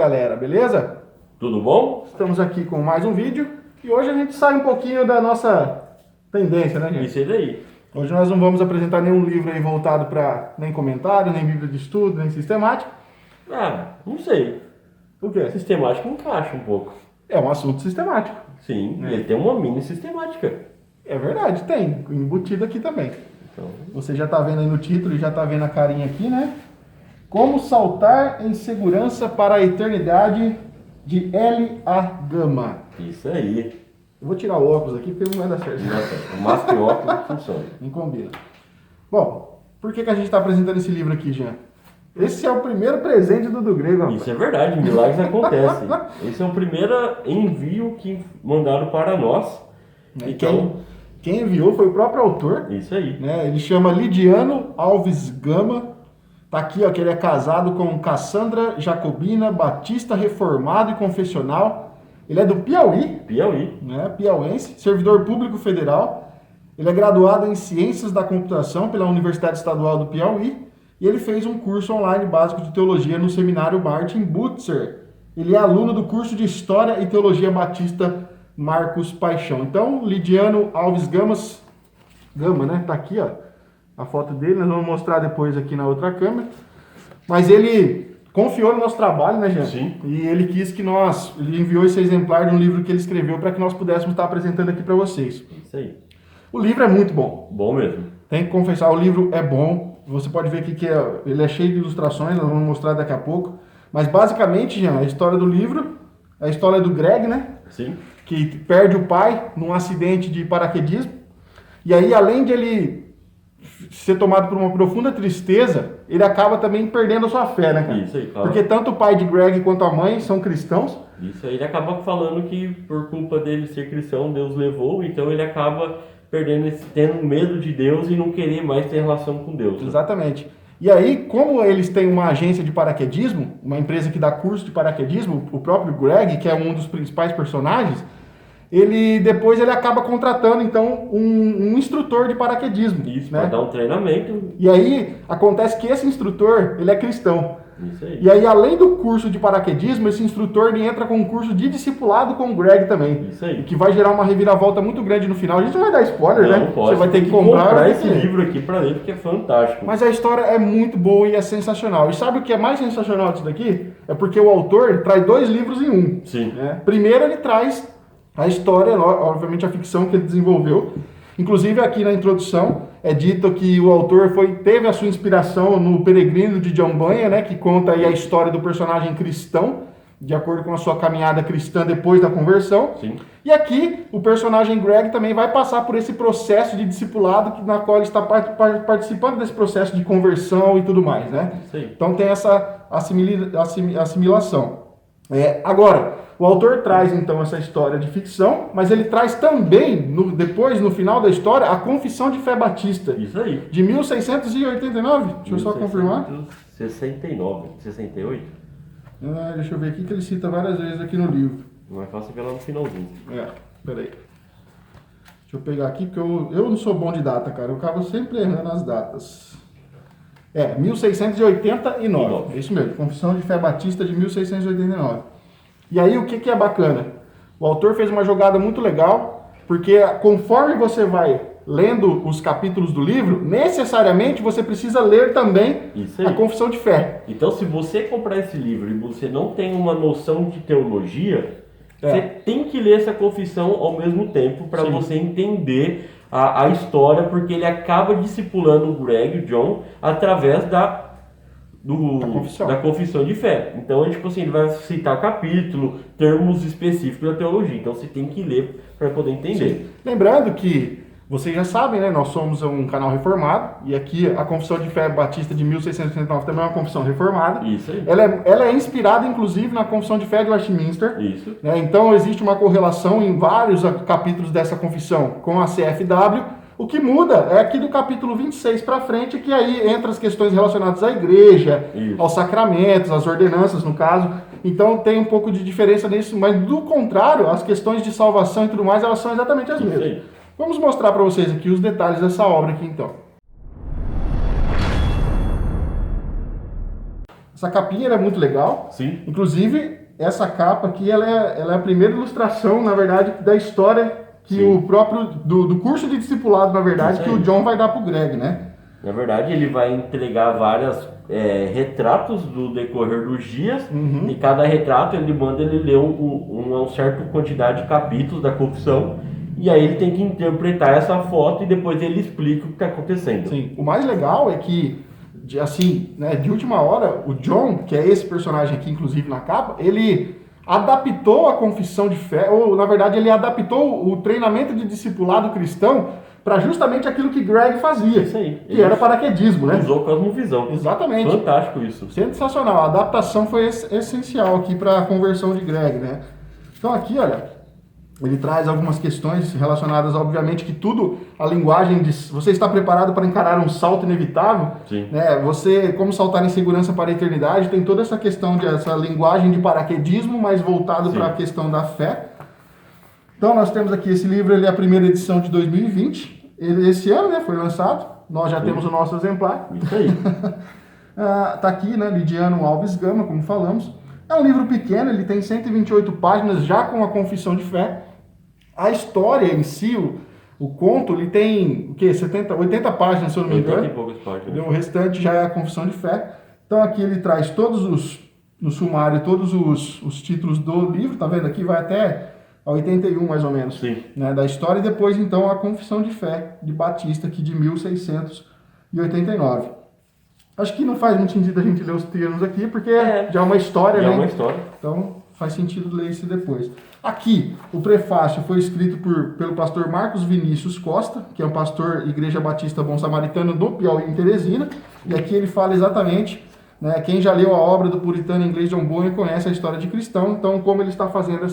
galera, beleza? Tudo bom? Estamos aqui com mais um vídeo e hoje a gente sai um pouquinho da nossa tendência, né, gente? Isso aí daí. Hoje nós não vamos apresentar nenhum livro aí voltado para nem comentário, nem bíblia de estudo, nem sistemática. Não sei. O quê? Sistemático encaixa um pouco. É um assunto sistemático. Sim, ele tem uma mini sistemática. É verdade, tem. Embutido aqui também. Então, Você já está vendo aí no título e já está vendo a carinha aqui, né? Como saltar em segurança para a eternidade, de L.A. Gama. isso aí. Eu vou tirar o óculos aqui porque não vai dar certo. O máscara e o óculos funciona. Não combina. Bom, por que a gente está apresentando esse livro aqui, Jean? Esse é o primeiro presente do Grego, rapaz. Isso é verdade, milagres acontecem. Esse é o primeiro envio que mandaram para nós. Então, Quem enviou foi o próprio autor. isso aí. Né? Ele chama Lidiano Alves Gama. Tá aqui, ó, que ele é casado com Cassandra Jacobina, batista reformado e confessional. Ele é do Piauí, Piauí. né? Piauense, servidor público federal. Ele é graduado em Ciências da Computação pela Universidade Estadual do Piauí. E ele fez um curso online básico de teologia no Seminário Martin Butzer. Ele é aluno do curso de História e Teologia Batista Marcos Paixão. Então, Lidiano Alves Gama, né? Tá aqui, ó, a foto dele. Nós vamos mostrar depois aqui na outra câmera. Mas ele confiou no nosso trabalho, né, Jean? Sim. E ele quis que ele enviou esse exemplar de um livro que ele escreveu para que nós pudéssemos estar apresentando aqui para vocês. Isso aí. O livro é muito bom. Bom mesmo. Tem que confessar, o livro é bom. Você pode ver aqui que ele é cheio de ilustrações, nós vamos mostrar daqui a pouco. Mas basicamente, Jean, a história do livro é a história do Greg, né? Sim. Que perde o pai num acidente de paraquedismo. E aí, além de ele ser tomado por uma profunda tristeza, ele acaba também perdendo a sua fé, né, cara? Isso aí, claro. Porque tanto o pai de Greg quanto a mãe são cristãos. Isso aí, ele acaba falando que por culpa dele ser cristão, Deus levou, então ele acaba tendo medo de Deus e não querer mais ter relação com Deus. Né? Exatamente. E aí, como eles têm uma agência de paraquedismo, uma empresa que dá curso de paraquedismo, o próprio Greg, que é um dos principais personagens, depois ele acaba contratando, então, um instrutor de paraquedismo. Isso, né? para dar um treinamento. E aí, acontece que esse instrutor, ele é cristão. Isso aí. E aí, além do curso de paraquedismo, esse instrutor ele entra com um curso de discipulado com o Greg também. Isso aí. E que vai gerar uma reviravolta muito grande no final. A gente não vai dar spoiler, Não, né? pode. Você vai ter Tem que comprar esse livro aqui para ler, porque é fantástico. Mas a história é muito boa e é sensacional. E sabe o que é mais sensacional disso daqui? É porque o autor traz 2 livros em um. Sim. Né? Primeiro ele traz a história, obviamente a ficção que ele desenvolveu. Inclusive aqui na introdução é dito que o autor teve a sua inspiração no Peregrino de John Bunyan, né? Que conta aí a história do personagem cristão, de acordo com a sua caminhada cristã depois da conversão. Sim. E aqui o personagem Greg também vai passar por esse processo de discipulado na qual ele está participando desse processo de conversão e tudo mais, né? Isso aí. Então tem essa assimilação. Agora, o autor traz então essa história de ficção, mas ele traz também, depois, no final da história, a Confissão de Fé Batista. Isso aí. De 1689. Deixa eu só confirmar. 69, 68. Deixa eu ver aqui que ele cita várias vezes aqui no livro. Não é fácil ver lá no finalzinho. Peraí. Deixa eu pegar aqui, porque eu não sou bom de data, cara. Eu acabo sempre errando as datas. 1689. É isso mesmo. Confissão de Fé Batista de 1689. E aí, o que é bacana? O autor fez uma jogada muito legal, porque conforme você vai lendo os capítulos do livro, necessariamente você precisa ler também a Confissão de Fé. Então, se você comprar esse livro e você não tem uma noção de teologia, você tem que ler essa confissão ao mesmo tempo para você entender a história, porque ele acaba discipulando o Greg, o John, através da confissão de fé. Então, ele vai citar capítulo, termos específicos da teologia. Então, você tem que ler para poder entender. Sim. Lembrando que vocês já sabem, né? Nós somos um canal reformado, e aqui a Confissão de Fé Batista de 1689 também é uma confissão reformada. Isso aí. Ela é inspirada, inclusive, na Confissão de Fé de Westminster. Isso. Né? Então, existe uma correlação em vários capítulos dessa confissão com a CFW. O que muda é aqui do capítulo 26 para frente, que aí entra as questões relacionadas à igreja, aos sacramentos, às ordenanças, no caso. Então tem um pouco de diferença nisso, mas do contrário, as questões de salvação e tudo mais, elas são exatamente as mesmas. Vamos mostrar para vocês aqui os detalhes dessa obra aqui, então. Essa capinha era muito legal. Sim. Inclusive, essa capa aqui, ela é a primeira ilustração, na verdade, da história que o próprio, do curso de discipulado, na verdade, que o John vai dar pro Greg, né? Na verdade, ele vai entregar vários retratos do decorrer dos dias, e cada retrato ele manda ele ler uma certa quantidade de capítulos da confissão, e aí ele tem que interpretar essa foto e depois ele explica o que está acontecendo. Sim, o mais legal é que, de última hora, o John, que é esse personagem aqui, inclusive na capa, ele adaptou a confissão de fé, ou na verdade ele adaptou o treinamento de discipulado cristão para justamente aquilo que Greg fazia, Isso aí. que era paraquedismo, né? Usou cosmovisão. Exatamente. Fantástico isso. Sensacional. A adaptação foi essencial aqui para a conversão de Greg, né? Então aqui, olha, ele traz algumas questões relacionadas, obviamente, que tudo, a linguagem de... Você está preparado para encarar um salto inevitável? Sim. Né? Você, como saltar em segurança para a eternidade, tem toda essa questão, essa linguagem de paraquedismo, mas voltado para a questão da fé. Então nós temos aqui esse livro, ele é a primeira edição de 2020. Esse ano, né, foi lançado. Nós já temos o nosso exemplar. Isso aí. Tá aqui, né, Lidiano Alves Gama, como falamos. É um livro pequeno, ele tem 128 páginas, já com a confissão de fé. A história em si, o conto, ele tem, 80 páginas, se eu não me engano. 80 e poucas páginas. O restante já é a confissão de fé. Então aqui ele traz no sumário, todos os títulos do livro, tá vendo? Aqui vai até a 81, mais ou menos, né, da história, e depois, então, a Confissão de Fé de Batista, aqui de 1689. Acho que não faz muito sentido a gente ler os termos aqui, porque já é uma história, né? Já é uma história. Então, faz sentido ler isso depois. Aqui, o prefácio foi escrito pelo pastor Marcos Vinícius Costa, que é um pastor Igreja Batista Bom Samaritano do Piauí, em Teresina, e aqui ele fala exatamente... Né, quem já leu a obra do puritano inglês John Bunyan conhece a história de cristão, então como ele está fazendo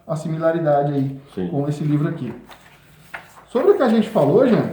a similaridade aí com esse livro aqui. Sobre o que a gente falou, Jean,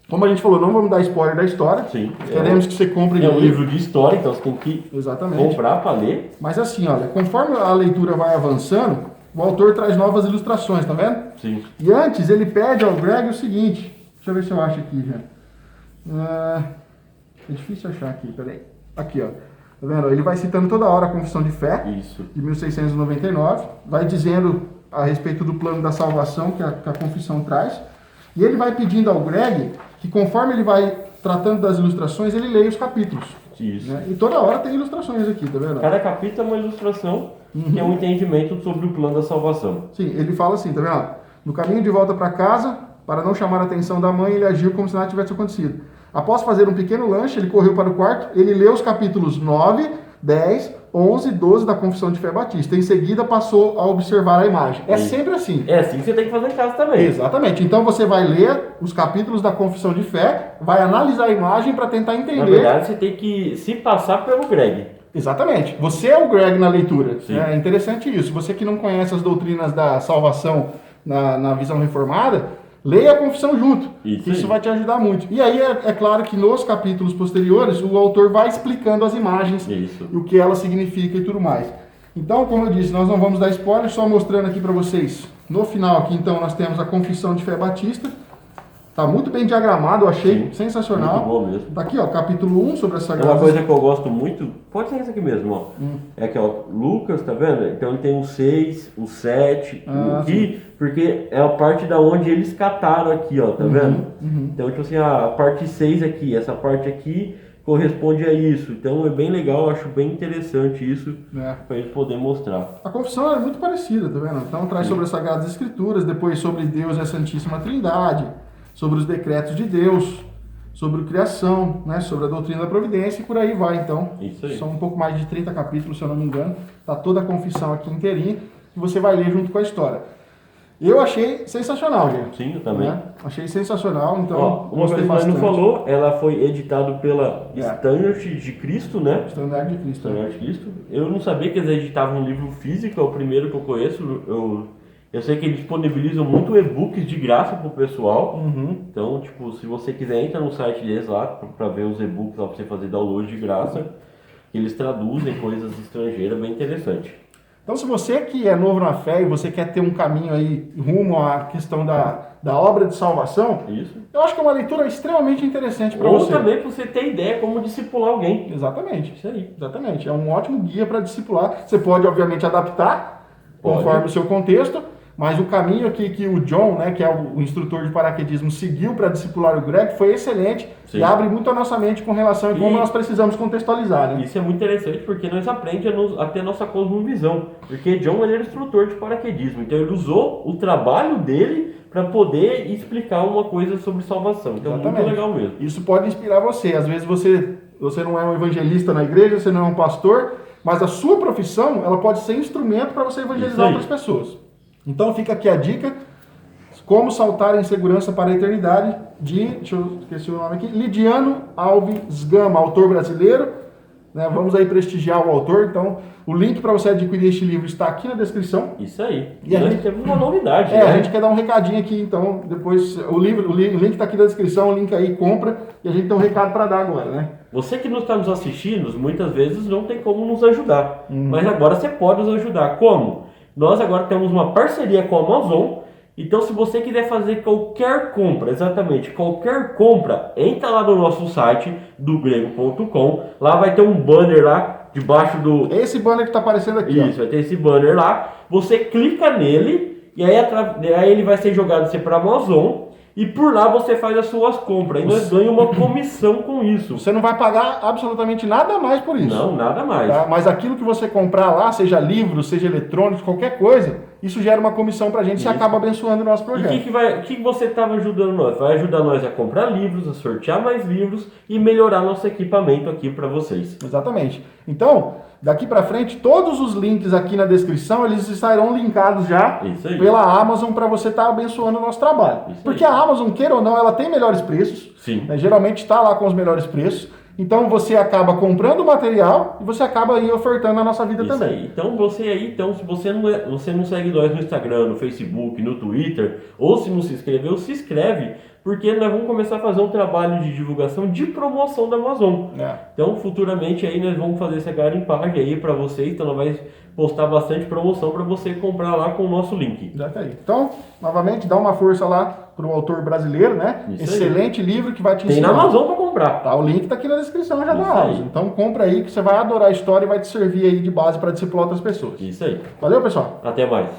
como a gente falou, não vamos dar spoiler da história. Sim. Queremos que você compre. É um livro de história, então você tem que comprar para ler. Mas assim, olha, conforme a leitura vai avançando, o autor traz novas ilustrações, tá vendo? Sim. E antes ele pede ao Greg o seguinte, deixa eu ver se eu acho aqui, Jean. É difícil achar aqui, peraí. Aqui, ó. Tá vendo? Ele vai citando toda hora a Confissão de Fé, de 1699, vai dizendo a respeito do plano da salvação que a Confissão traz, e ele vai pedindo ao Greg que, conforme ele vai tratando das ilustrações, ele leia os capítulos. Isso. Né? E toda hora tem ilustrações aqui, tá vendo? Cada capítulo é uma ilustração que é um entendimento sobre o plano da salvação. Sim, ele fala assim, tá vendo? No caminho de volta para casa, para não chamar a atenção da mãe, ele agiu como se nada tivesse acontecido. Após fazer um pequeno lanche, ele correu para o quarto, ele leu os capítulos 9, 10, 11 e 12 da Confissão de Fé Batista. Em seguida, passou a observar a imagem. É sempre assim. É assim que você tem que fazer em casa também. Exatamente. Então, você vai ler os capítulos da Confissão de Fé, vai analisar a imagem para tentar entender. Na verdade, você tem que se passar pelo Greg. Exatamente. Você é o Greg na leitura. É interessante isso. Você que não conhece as doutrinas da salvação na visão reformada, leia a confissão junto. Isso vai te ajudar muito. E aí é claro que nos capítulos posteriores o autor vai explicando as imagens e o que elas significam e tudo mais. Então, como eu disse, nós não vamos dar spoiler, só mostrando aqui para vocês. No final aqui, então, nós temos a Confissão de Fé Batista. Tá muito bem diagramado, eu achei sensacional. Muito bom mesmo. Tá aqui, ó, capítulo 1 sobre a Sagrada. Uma coisa que eu gosto muito, pode ser esse aqui mesmo, ó. É aqui, ó, Lucas, tá vendo? Então ele tem o 6, o 7, o aqui, porque é a parte da onde eles cataram aqui, ó, tá vendo? Então, tipo assim, a parte 6 aqui, essa parte aqui corresponde a isso. Então é bem legal, eu acho bem interessante isso para eles poderem mostrar. A confissão é muito parecida, tá vendo? Então traz sobre as Sagradas Escrituras, depois sobre Deus e a Santíssima Trindade, sobre os decretos de Deus, sobre a criação, né, sobre a doutrina da providência e por aí vai, então. Isso aí. São um pouco mais de 30 capítulos, se eu não me engano. Tá toda a confissão aqui inteirinha e você vai ler junto com a história. Eu achei sensacional, gente. Sim, eu também. Né? Achei sensacional, então. Ó, uma coisa que você não falou, ela foi editada pela Standard de Cristo, né? Standard de Cristo. Standard de Cristo. Eu não sabia que eles editavam um livro físico, é o primeiro que eu conheço. Eu sei que eles disponibilizam muito e-books de graça pro pessoal. Então, tipo, se você quiser, entra no site deles lá pra ver os e-books lá pra você fazer download de graça. Eles traduzem coisas estrangeiras, bem interessante. Então, se você que é novo na fé e você quer ter um caminho aí rumo à questão da obra de salvação, Isso. eu acho que é uma leitura extremamente interessante para Ou você. também para você ter ideia como discipular alguém. Exatamente. Isso aí. Exatamente. É um ótimo guia para discipular. Você pode, obviamente, adaptar conforme o seu contexto, mas o caminho aqui que o John, né, que é o instrutor de paraquedismo, seguiu para discipular o Greg foi excelente. Sim. E abre muito a nossa mente com relação a como nós precisamos contextualizar. Né? Isso é muito interessante porque nós aprendemos a ter nossa cosmovisão. Porque John ele era instrutor de paraquedismo, então ele usou o trabalho dele para poder explicar uma coisa sobre salvação. Então, exatamente. Muito legal mesmo. Isso pode inspirar você. Às vezes você não é um evangelista na igreja, você não é um pastor, mas a sua profissão ela pode ser instrumento para você evangelizar outras pessoas. Então fica aqui a dica, como saltar em segurança para a eternidade, deixa eu esqueci o nome aqui, Lidiano Alves Gama, autor brasileiro. Né? Vamos aí prestigiar o autor, então o link para você adquirir este livro está aqui na descrição. Isso aí. E a gente teve uma novidade. A gente quer dar um recadinho aqui, então link está aqui na descrição, o link aí, compra, e a gente tem um recado para dar agora, né? Você que está nos assistindo, muitas vezes não tem como nos ajudar, mas agora você pode nos ajudar. Como? Nós agora temos uma parceria com a Amazon, então se você quiser fazer qualquer compra, exatamente qualquer compra, entra lá no nosso site do grego.com, lá vai ter um banner lá debaixo do... Esse banner que está aparecendo aqui. Isso, vai ter esse banner lá, você clica nele e aí ele vai ser jogado para a Amazon. E por lá você faz as suas compras. E nós ganhamos uma comissão com isso. Você não vai pagar absolutamente nada mais por isso. Não, nada mais. Tá? Mas aquilo que você comprar lá, seja livro, seja eletrônico, qualquer coisa, isso gera uma comissão pra gente e acaba abençoando o nosso projeto. E o que você estava ajudando nós? Vai ajudar nós a comprar livros, a sortear mais livros e melhorar nosso equipamento aqui para vocês. Exatamente. Então, daqui para frente, todos os links aqui na descrição, eles estarão linkados já pela Amazon para você estar abençoando o nosso trabalho. Porque a Amazon, queira ou não, ela tem melhores preços. Sim. Né? Geralmente está lá com os melhores preços. Então você acaba comprando o material e você acaba aí ofertando a nossa vida também. Aí. Então se você não segue nós no Instagram, no Facebook, no Twitter, ou se não se inscreveu, se inscreve, porque nós vamos começar a fazer um trabalho de divulgação, de promoção da Amazon. Então futuramente aí nós vamos fazer essa garimpagem aí para vocês, então nós vamos postar bastante promoção para você comprar lá com o nosso link. Então, novamente, dá uma força lá para o autor brasileiro, né? Excelente livro que vai te ensinar. Tem na Amazon para comprar. Tá, o link tá aqui na descrição já da Amazon. Então compra aí que você vai adorar a história e vai te servir aí de base para discipular outras pessoas. Isso aí. Valeu, pessoal. Até mais.